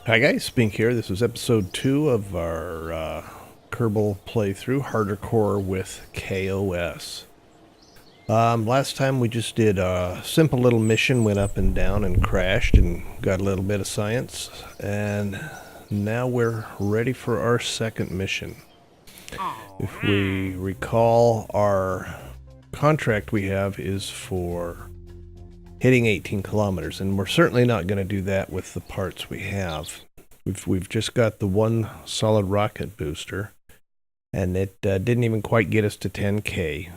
Hi guys, Spink here. This is episode 2 of our Kerbal playthrough, Hardercore with kOS. Last time we just did a simple little mission, went up and down and crashed and got a little bit of science. And now we're ready for our second mission. If we recall, our contract we have is for hitting 18 kilometers, and we're certainly not going to do that with the parts we have. We've just got the one solid rocket booster, and it didn't even quite get us to 10K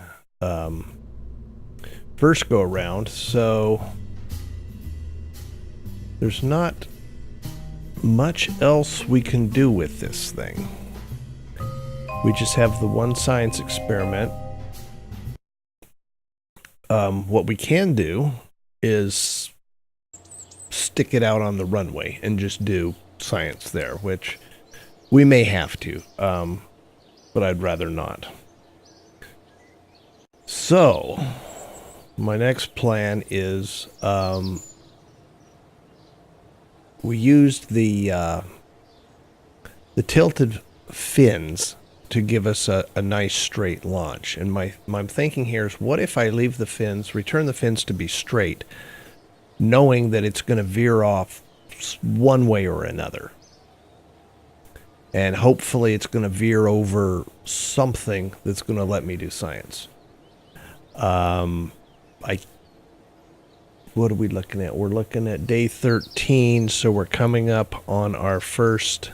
first go around, so there's not much else we can do with this thing. We just have the one science experiment. What we can do is stick it out on the runway and just do science there, which we may have to, but I'd rather not. So my next plan is we used the tilted fins to give us a nice straight launch. And my thinking here is, what if I leave the fins, return the fins to be straight, knowing that it's going to veer off one way or another. And hopefully it's going to veer over something that's going to let me do science. What are we looking at? We're looking at day 13, so we're coming up on our first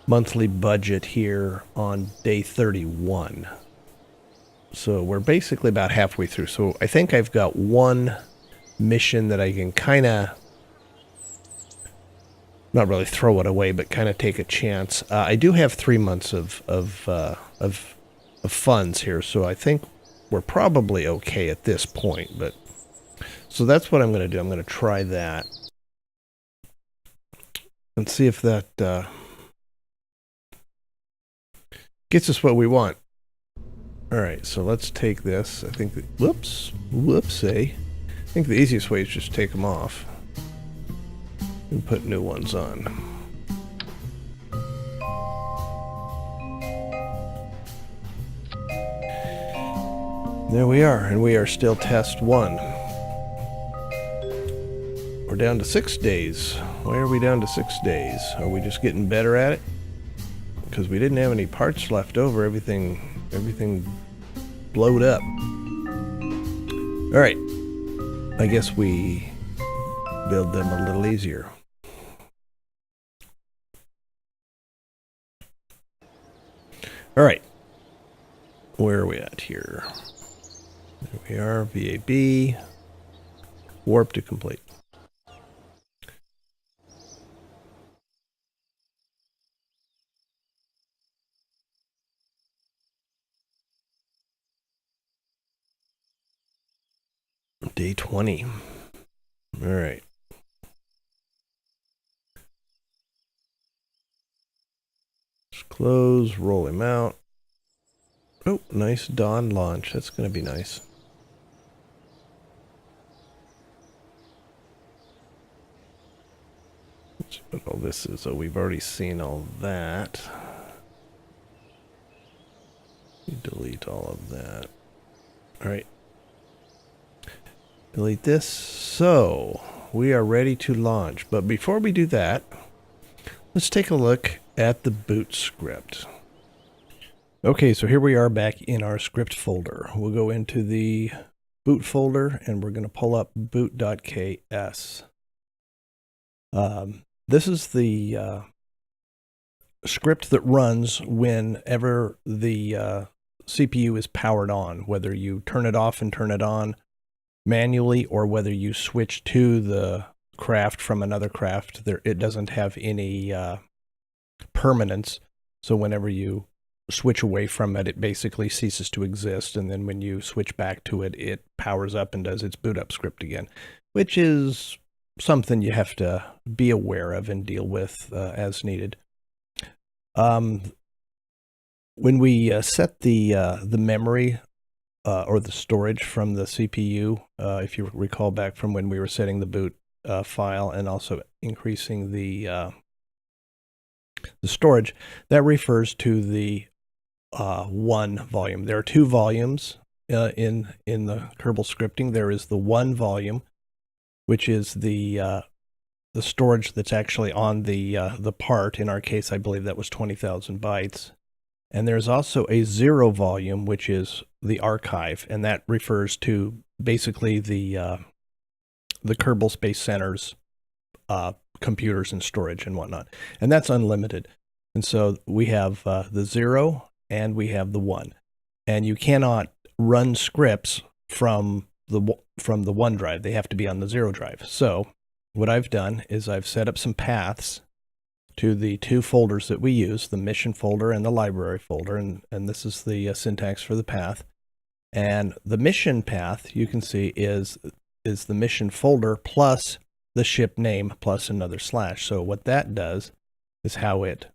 monthly budget here on day 31. So we're basically about halfway through. So I think I've got one mission that I can kind of, not really throw it away, but kind of take a chance. I do have 3 months of funds here, so I think we're probably okay at this point. But so that's what I'm going to do. I'm going to try that and see if that gets us what we want. All right, so let's take this. I think, whoopsie. I think the easiest way is just take them off and put new ones on. There we are, and we are still test 1. We're down to 6 days. Why are we down to 6 days? Are we just getting better at it? Because we didn't have any parts left over. Everything blowed up. All right. I guess we build them a little easier. All right. Where are we at here? There we are. VAB. Warp to complete. Day 20. All right. Just close, roll him out. Oh, nice dawn launch. That's going to be nice. That's what all this is. Oh, we've already seen all that. Delete all of that. All right. Delete this. So we are ready to launch. But before we do that, let's take a look at the boot script. Okay, so here we are back in our script folder. We'll go into the boot folder and we're going to pull up boot.ks. This is the script that runs whenever the CPU is powered on, whether you turn it off and turn it on manually, or whether you switch to the craft from another craft. It doesn't have any permanence, so whenever you switch away from it, it basically ceases to exist, and then when you switch back to it, it powers up and does its boot up script again, which is something you have to be aware of and deal with as needed. When we set the memory or the storage from the CPU, if you recall back from when we were setting the boot file and also increasing the storage, that refers to the one volume. There are two volumes in the Kerbal scripting. There is the one volume, which is the storage that's actually on the part. In our case, I believe that was 20,000 bytes. And there's also a zero volume, which is the archive, and that refers to basically the Kerbal Space Center's computers and storage and whatnot, and that's unlimited. And so we have the 0 and we have the 1, and you cannot run scripts from the OneDrive. They have to be on the 0 drive. So what I've done is I've set up some paths to the two folders that we use, the mission folder and the library folder, and this is the syntax for the path. And the mission path, you can see, is the mission folder plus the ship name plus another slash. So what that does is how it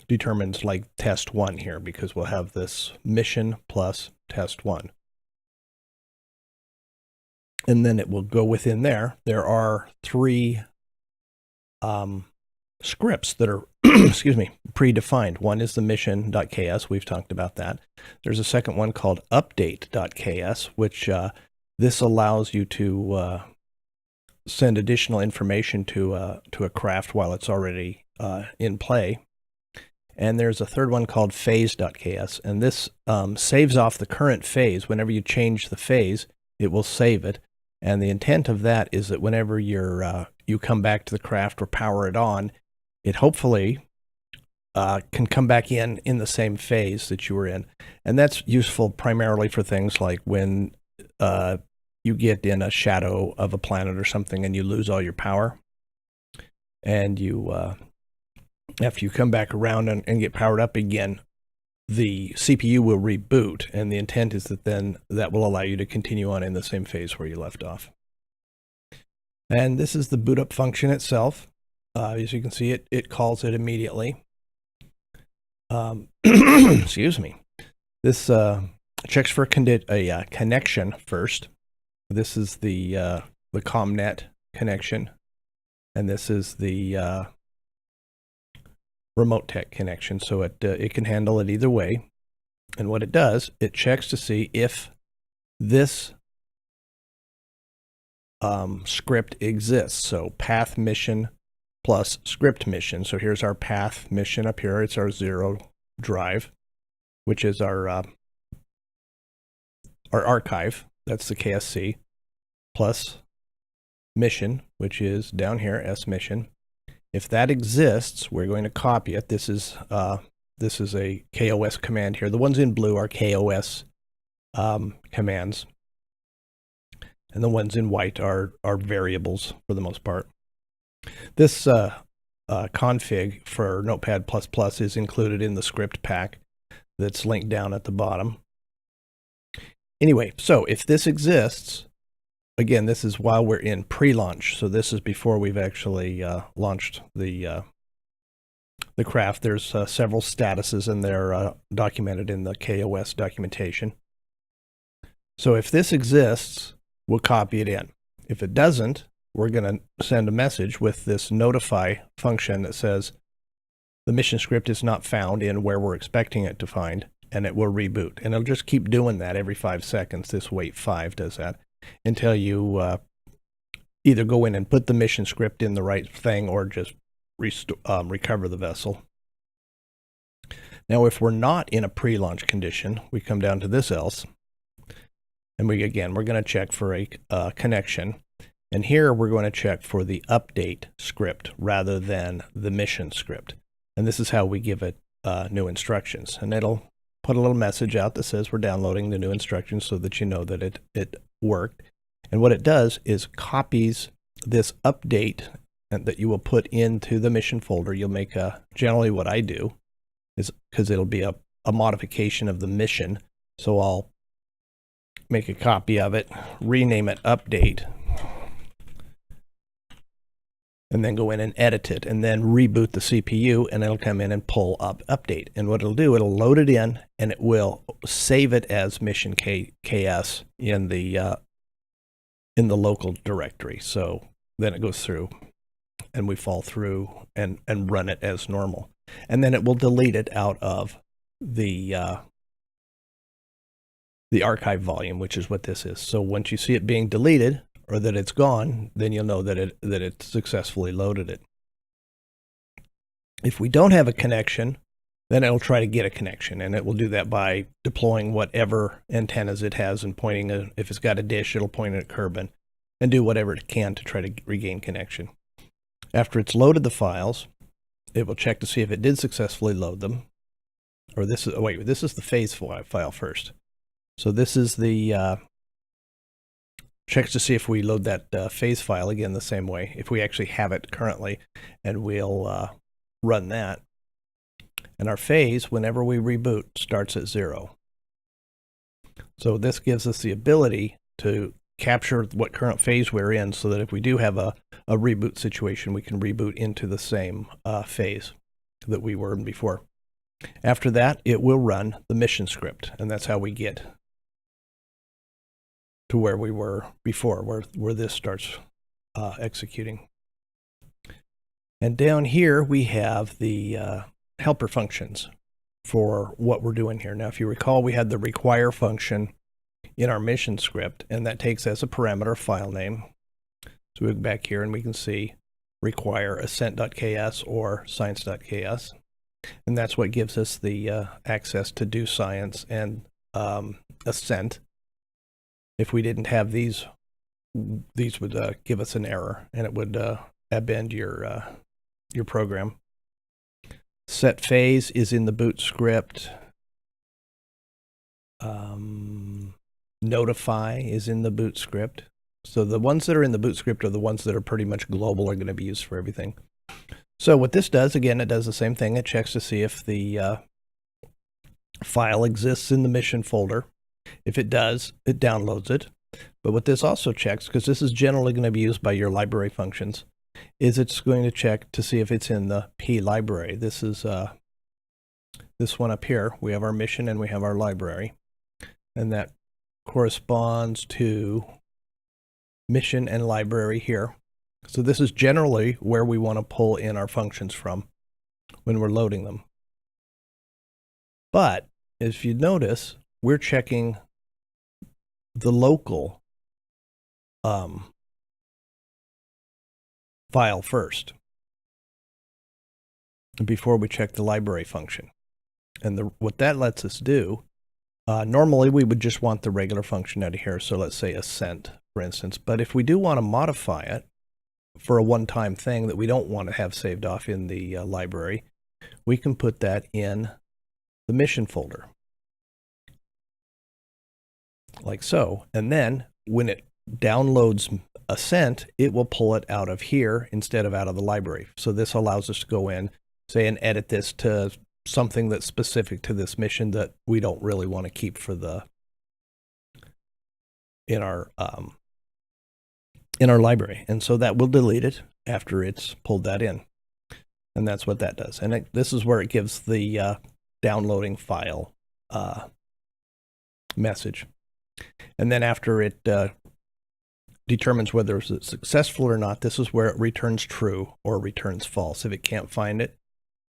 determines like test 1 here, because we'll have this mission plus test 1. And then it will go within there. There are 3 scripts that are excuse me, predefined. One is the mission.ks. We've talked about that. There's a second one called update.ks, which this allows you to send additional information to a craft while it's already in play. And there's a third one called phase.ks, and this saves off the current phase. Whenever you change the phase, it will save it. And the intent of that is that whenever you come back to the craft or power it on, it hopefully can come back in the same phase that you were in. And that's useful primarily for things like when you get in a shadow of a planet or something and you lose all your power. And you, after you come back around and get powered up again, the CPU will reboot, and the intent is that then that will allow you to continue on in the same phase where you left off. And this is the boot up function itself. As you can see, it calls it immediately. Excuse me. This checks for a connection first. This is the ComNet connection, and this is the RemoteTech connection, so it can handle it either way. And what it does, it checks to see if this script exists. So path mission plus script mission. So here's our path mission up here. It's our 0 drive, which is our archive. That's the KSC, plus mission, which is down here, S mission. If that exists, we're going to copy it. This is a kOS command here. The ones in blue are kOS commands, and the ones in white are variables for the most part. This config for Notepad++ is included in the script pack that's linked down at the bottom. Anyway, so if this exists, again, this is while we're in pre-launch, so this is before we've actually launched the craft. There's several statuses, and they're documented in the kOS documentation. So if this exists, we'll copy it in. If it doesn't, we're going to send a message with this notify function that says the mission script is not found in where we're expecting it to find, and it will reboot. And it'll just keep doing that every 5 seconds. This wait 5 does that, until you either go in and put the mission script in the right thing or just recover the vessel. Now, if we're not in a pre-launch condition, we come down to this else, and we're going to check for a connection. And here we're going to check for the update script rather than the mission script. And this is how we give it new instructions. And it'll put a little message out that says we're downloading the new instructions so that you know that it worked. And what it does is copies this update that you will put into the mission folder. You'll make generally what I do is, because it'll be a modification of the mission, so I'll make a copy of it, rename it update, and then go in and edit it, and then reboot the CPU, and it'll come in and pull up update. And what it'll do, it'll load it in, and it will save it as mission KS in the in the local directory. So then it goes through and we fall through and run it as normal. And then it will delete it out of the archive volume, which is what this is. So once you see it being deleted or that it's gone, then you'll know that it successfully loaded it. If we don't have a connection, then it'll try to get a connection, and it will do that by deploying whatever antennas it has and pointing, if it's got a dish, it'll point it at Kerbin and do whatever it can to try to regain connection. After it's loaded the files, it will check to see if it did successfully load them. Or this is the phase file first. So this is the checks to see if we load that phase file again the same way, if we actually have it currently, and we'll run that. And our phase, whenever we reboot, starts at 0. So this gives us the ability to capture what current phase we're in, so that if we do have a reboot situation, we can reboot into the same phase that we were in before. After that, it will run the mission script, and that's how we get to where we were before, where this starts executing. And down here, we have the helper functions for what we're doing here. Now, if you recall, we had the require function in our mission script, and that takes as a parameter file name. So we go back here and we can see require ascent.ks or science.ks. And that's what gives us the access to do science and ascent. If we didn't have these would give us an error, and it would append your program. Set phase is in the boot script. Notify is in the boot script. So the ones that are in the boot script are the ones that are pretty much global, are going to be used for everything. So what this does, again, it does the same thing. It checks to see if the file exists in the mission folder. If it does, it downloads it. But what this also checks, because this is generally going to be used by your library functions, is it's going to check to see if it's in the P library. This is this one up here. We have our mission and we have our library. And that corresponds to mission and library here. So this is generally where we want to pull in our functions from when we're loading them. But if you notice, we're checking the local file first before we check the library function. And what that lets us do, normally we would just want the regular function out of here. So let's say ascent, for instance. But if we do want to modify it for a one-time thing that we don't want to have saved off in the library, we can put that in the mission folder, like so. And then when it downloads ascent, it will pull it out of here instead of out of the library. So this allows us to go in, say, and edit this to something that's specific to this mission that we don't really want to keep for the in our library. And so that will delete it after it's pulled that in. And that's what that does. And this is where it gives the downloading file message. And then after it determines whether it's successful or not, this is where it returns true or returns false if it can't find it.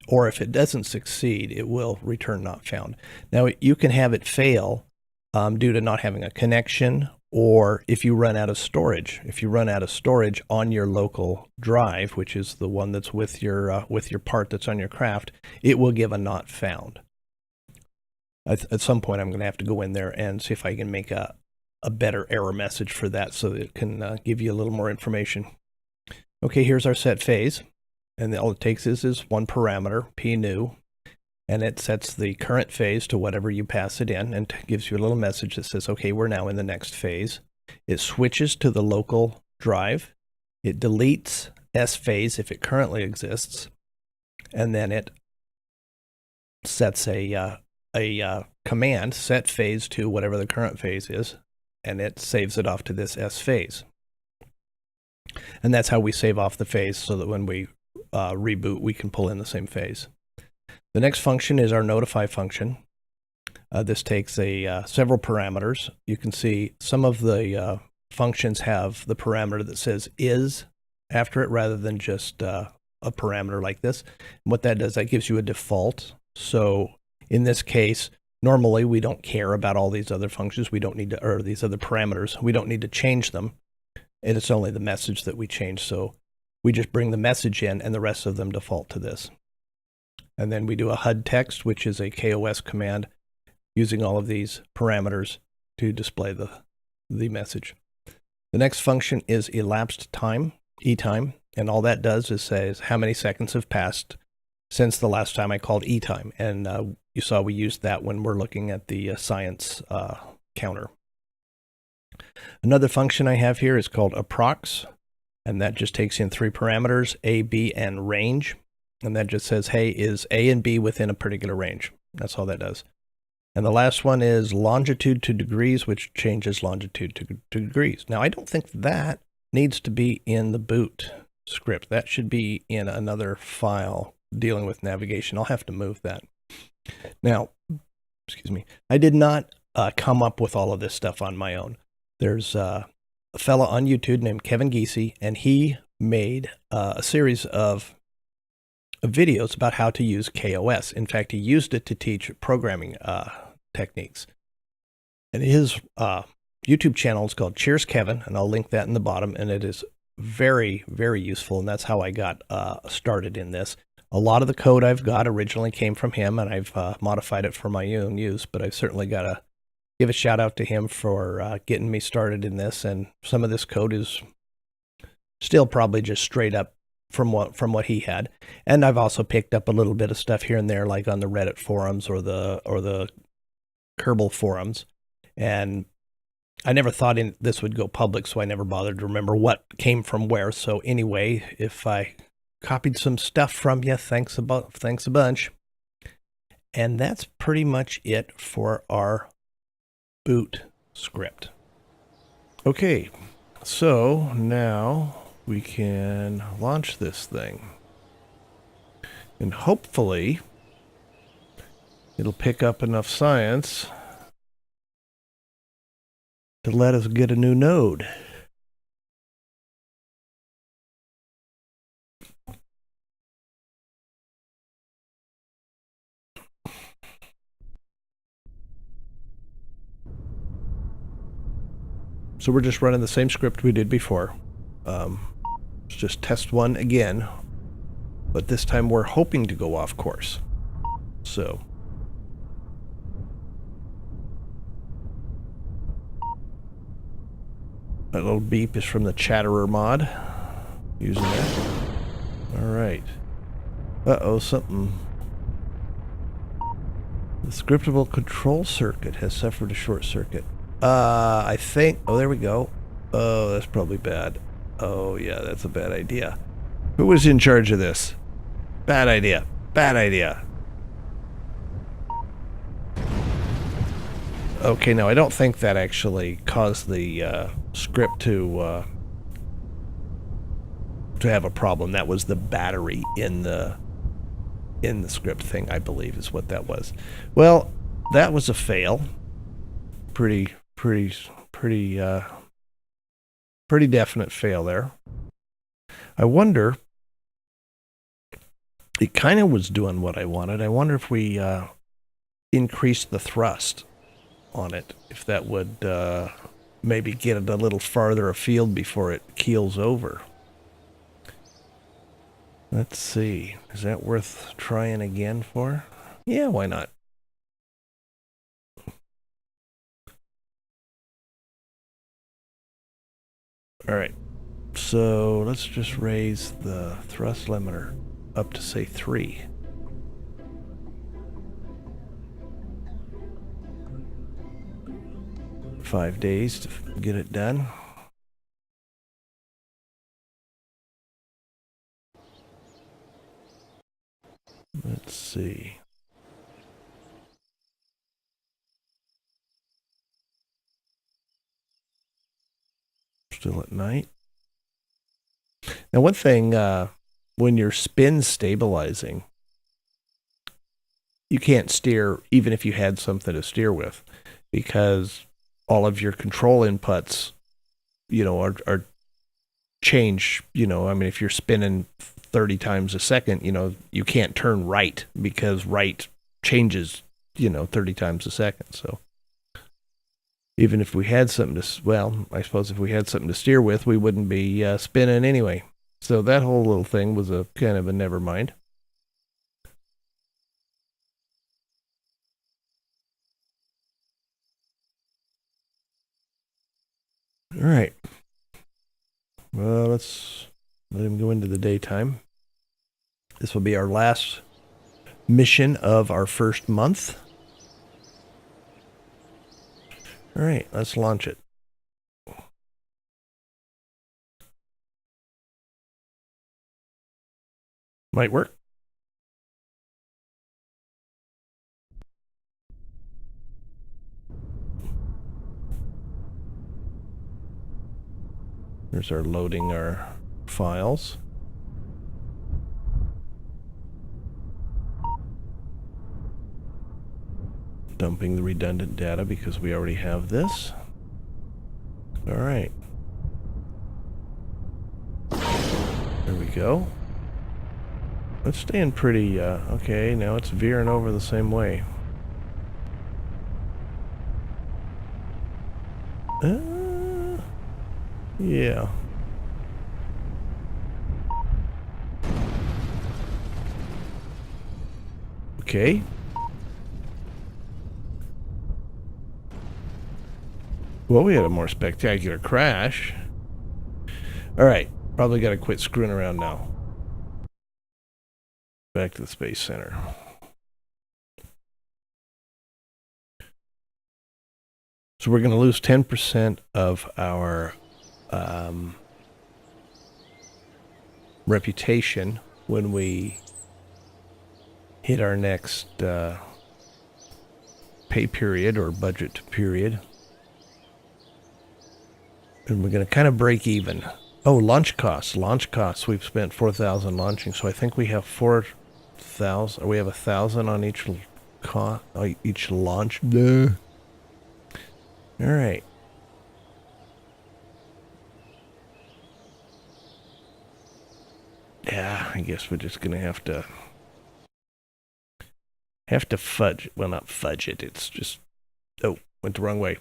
Or if it doesn't succeed, it will return not found. Now, you can have it fail due to not having a connection, or if you run out of storage. If you run out of storage on your local drive, which is the one that's with your part that's on your craft, it will give a not found. At some point, I'm going to have to go in there and see if I can make a better error message for that so that it can give you a little more information. Okay, here's our set phase. And all it takes is one parameter, pnew, and it sets the current phase to whatever you pass it in and gives you a little message that says, okay, we're now in the next phase. It switches to the local drive. It deletes S phase if it currently exists. And then it sets a command, set phase to whatever the current phase is, and it saves it off to this S phase. And that's how we save off the phase so that when we reboot, we can pull in the same phase. The next function is our notify function. This takes several parameters. You can see some of the functions have the parameter that says is after it rather than just a parameter like this. And what that does, that gives you a default. So in this case, normally we don't care about all these other functions. We don't need to, or these other parameters. We don't need to change them. And it's only the message that we change. So we just bring the message in and the rest of them default to this. And then we do a HUD text, which is a kOS command using all of these parameters to display the message. The next function is elapsed time, etime, and all that does is says how many seconds have passed since the last time I called etime. And you saw we used that when we're looking at the science counter. Another function I have here is called approx, and that just takes in 3 parameters, A, B, and range. And that just says, hey, is A and B within a particular range? That's all that does. And the last one is longitude to degrees, which changes longitude to degrees. Now, I don't think that needs to be in the boot script. That should be in another file dealing with navigation. I'll have to move that. Now, excuse me, I did not come up with all of this stuff on my own. There's a fella on YouTube named Kevin Giese, and he made a series of videos about how to use kOS. In fact, he used it to teach programming techniques. And his YouTube channel is called Cheers Kevin, and I'll link that in the bottom, and it is very, very useful, and that's how I got started in this. A lot of the code I've got originally came from him, and I've modified it for my own use, but I've certainly got to give a shout out to him for getting me started in this, and some of this code is still probably just straight up from what he had. And I've also picked up a little bit of stuff here and there, like on the Reddit forums or the Kerbal forums. And I never thought this would go public, so I never bothered to remember what came from where. So anyway, if I copied some stuff from you, thanks a bunch. And that's pretty much it for our boot script. Okay, so now we can launch this thing. And hopefully it'll pick up enough science to let us get a new node. So we're just running the same script we did before. It's just test 1 again, but this time we're hoping to go off course. So that little beep is from the Chatterer mod. Using that. All right. Uh-oh, something. The scriptable control circuit has suffered a short circuit. I think, oh, there we go. Oh, that's probably bad. Oh, yeah, that's a bad idea. Who was in charge of this? Bad idea. Bad idea. Okay, no, I don't think that actually caused the script to have a problem. That was the battery in the script thing, I believe, is what that was. Well, that was a fail. Pretty definite fail there. I wonder, it kind of was doing what I wanted. I wonder if we increased the thrust on it, if that would maybe get it a little farther afield before it keels over. Let's see. Is that worth trying again for? Yeah, why not? All right, so let's just raise the thrust limiter up to, say, 3. $5 days to get it done. Let's see. Still at night. Now, one thing, when you're spin stabilizing, you can't steer even if you had something to steer with, because all of your control inputs, you know, are change, you know, I mean, if you're spinning 30 times a second, you know, you can't turn right because right changes, you know, 30 times a second. So even if we had something to, well, I suppose if we had something to steer with, we wouldn't be spinning anyway. So that whole little thing was a kind of a never mind. All right. Well, let's let him go into the daytime. This will be our last mission of our first month. All right, let's launch it. Might work. Here's our loading our files. Dumping the redundant data because we already have this. All right. There we go. It's staying pretty, okay, now it's veering over the same way. Yeah. Okay. Well, we had a more spectacular crash. All right, probably got to quit screwing around now. Back to the Space Center. So we're going to lose 10% of our reputation when we hit our next pay period or budget period. And we're going to kind of break even. Oh, launch costs. Launch costs. We've spent 4,000 launching, so I think we have 4,000. We have 1,000 on each launch. Duh. All right. Yeah, I guess we're just gonna have to fudge. Well, not fudge it. It's just, oh, went the wrong way.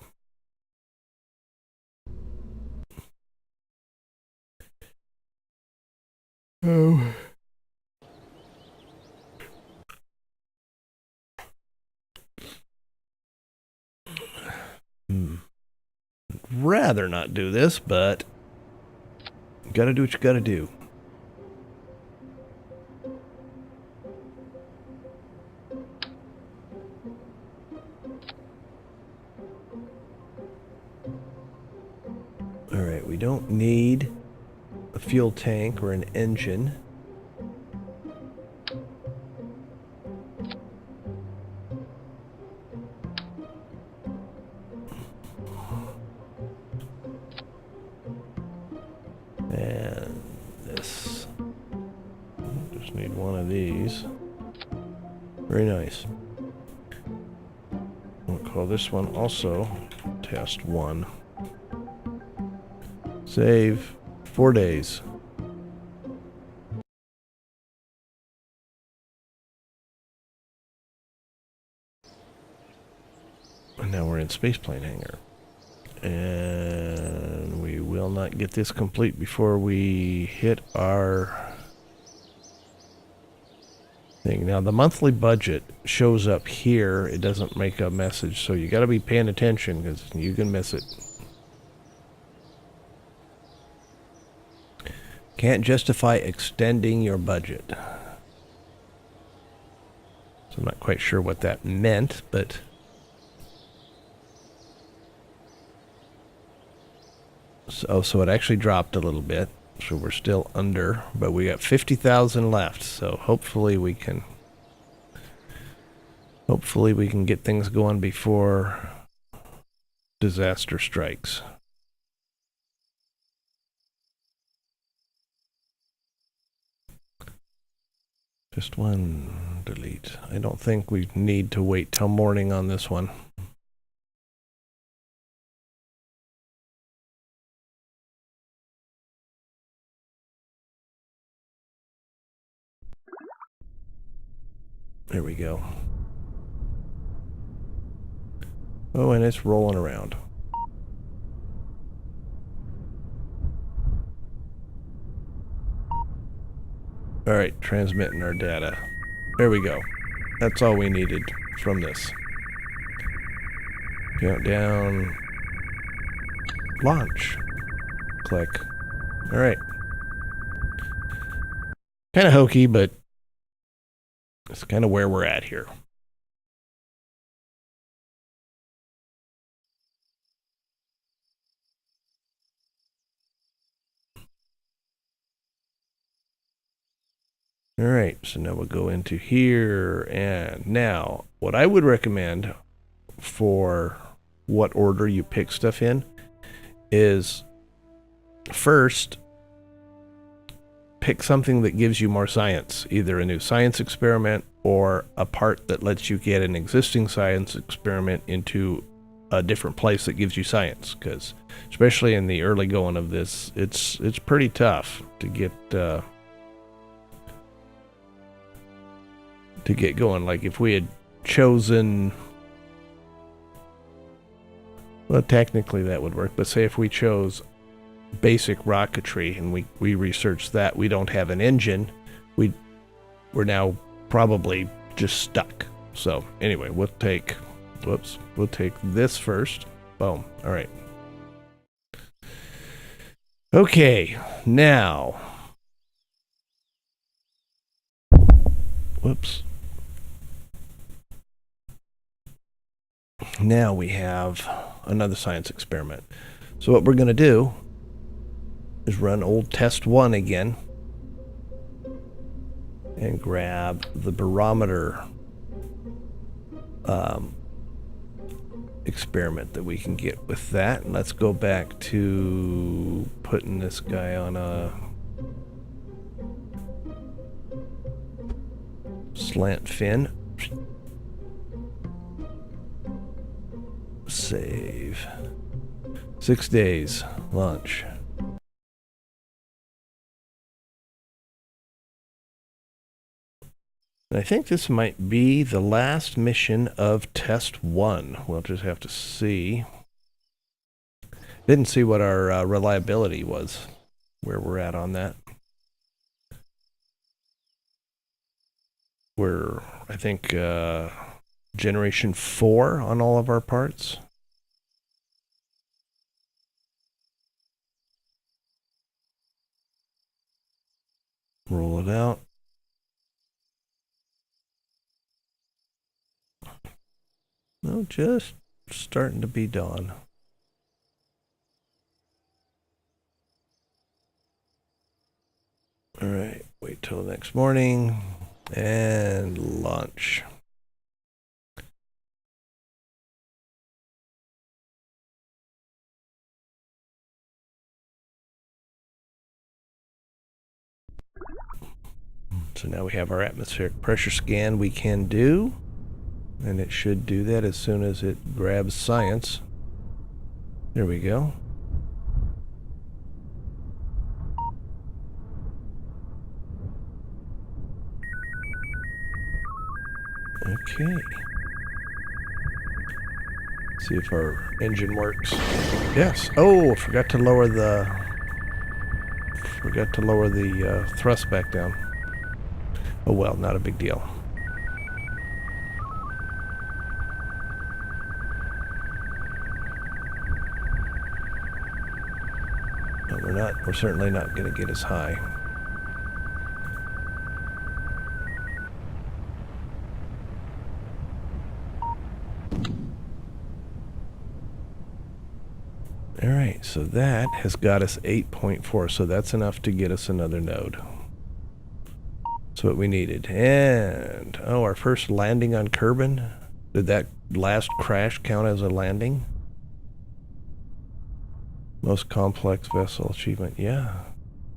Oh. Rather not do this, but you gotta do what you gotta do. All right, we don't need a fuel tank or an engine. And this. Just need one of these. Very nice. We'll call this one also test 1. Save 4 days. And now we're in Spaceplane Hangar. And we will not get this complete before we hit our thing. Now the monthly budget shows up here. It doesn't make a message, so you got to be paying attention because you can miss it. Can't justify extending your budget. So I'm not quite sure what that meant, but so it actually dropped a little bit. So we're still under, but we got 50,000 left. So hopefully we can get things going before disaster strikes. Just one delete. I don't think we need to wait till morning on this one. There we go. Oh, and it's rolling around. All right, transmitting our data. There we go. That's all we needed from this. Countdown. Launch. Click. All right. Kind of hokey, but it's kind of where we're at here. All right, so now we'll go into here, and now what I would recommend for what order you pick stuff in is first pick something that gives you more science, either a new science experiment or a part that lets you get an existing science experiment into a different place that gives you science, because especially in the early going of this, it's pretty tough to get going. Like if we had chosen, well, technically that would work, but say if we chose basic rocketry and we researched that, we don't have an engine, we're now probably just stuck. So anyway, we'll take this first. Boom. All right. Okay, now, whoops. Now we have another science experiment. So what we're going to do is run old test 1 again and grab the barometer experiment that we can get with that. And let's go back to putting this guy on a slant fin. Save. 6 days. Launch. And I think this might be the last mission of test 1. We'll just have to see. Didn't see what our reliability was, where we're at on that. We're, I think, generation 4 on all of our parts. Roll it out. No, just starting to be dawn. All right, wait till next morning and launch. So now we have our atmospheric pressure scan we can do. And it should do that as soon as it grabs science. There we go. Okay. See if our engine works. Yes. Oh, forgot to lower the thrust back down. Oh well, not a big deal. We're certainly not going to get as high. All right, so that has got us 8.4, so that's enough to get us another node. That's what we needed. And, oh, our first landing on Kerbin. Did that last crash count as a landing? Most complex vessel achievement. Yeah.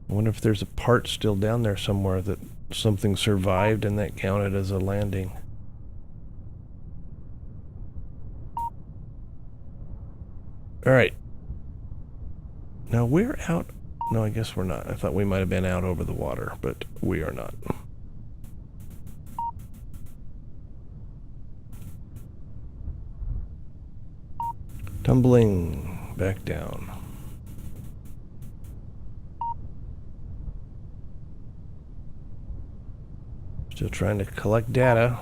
I wonder if there's a part still down there somewhere that something survived and that counted as a landing. All right. Now we're out. No, I guess we're not. I thought we might have been out over the water, but we are not. Tumbling back down. Still trying to collect data.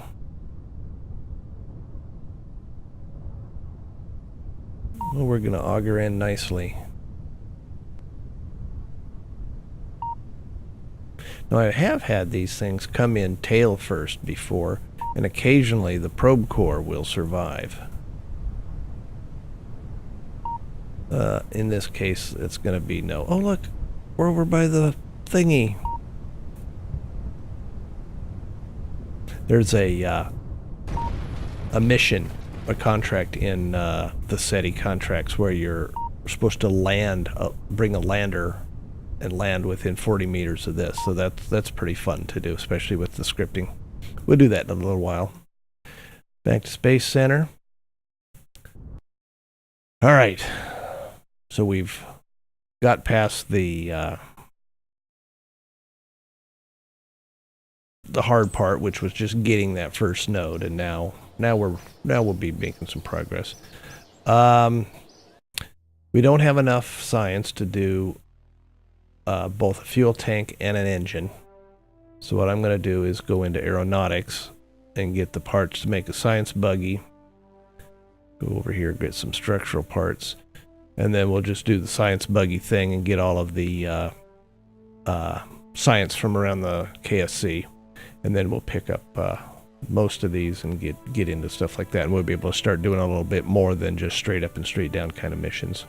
Well, we're going to auger in nicely. Now, I have had these things come in tail first before, and occasionally the probe core will survive. In this case, it's going to be no. Oh, look, we're over by the thingy. There's a mission, a contract in the SETI contracts where you're supposed to land, bring a lander and land within 40 meters of this. So that's pretty fun to do, especially with the scripting. We'll do that in a little while. Back to Space Center. All right. So we've got past the hard part, which was just getting that first node, and now we'll be making some progress. We don't have enough science to do both a fuel tank and an engine. So what I'm going to do is go into aeronautics and get the parts to make a science buggy. Go over here, get some structural parts, and then we'll just do the science buggy thing and get all of the science from around the KSC, and then we'll pick up most of these and get into stuff like that, and we'll be able to start doing a little bit more than just straight up and straight down kind of missions.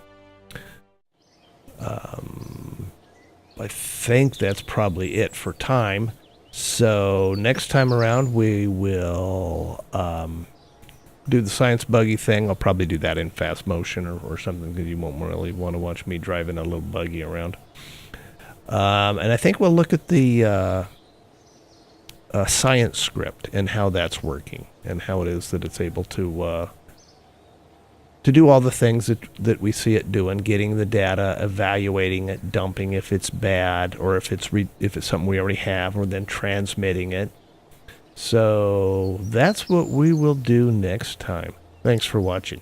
I think that's probably it for time. So next time around we will do the science buggy thing. I'll probably do that in fast motion or something, because you won't really want to watch me driving a little buggy around. And I think we'll look at the science script and how that's working, and how it is that it's able to do all the things that we see it doing, getting the data, evaluating it, dumping if it's bad, or if it's something we already have, or then transmitting it. So that's what we will do next time. Thanks for watching.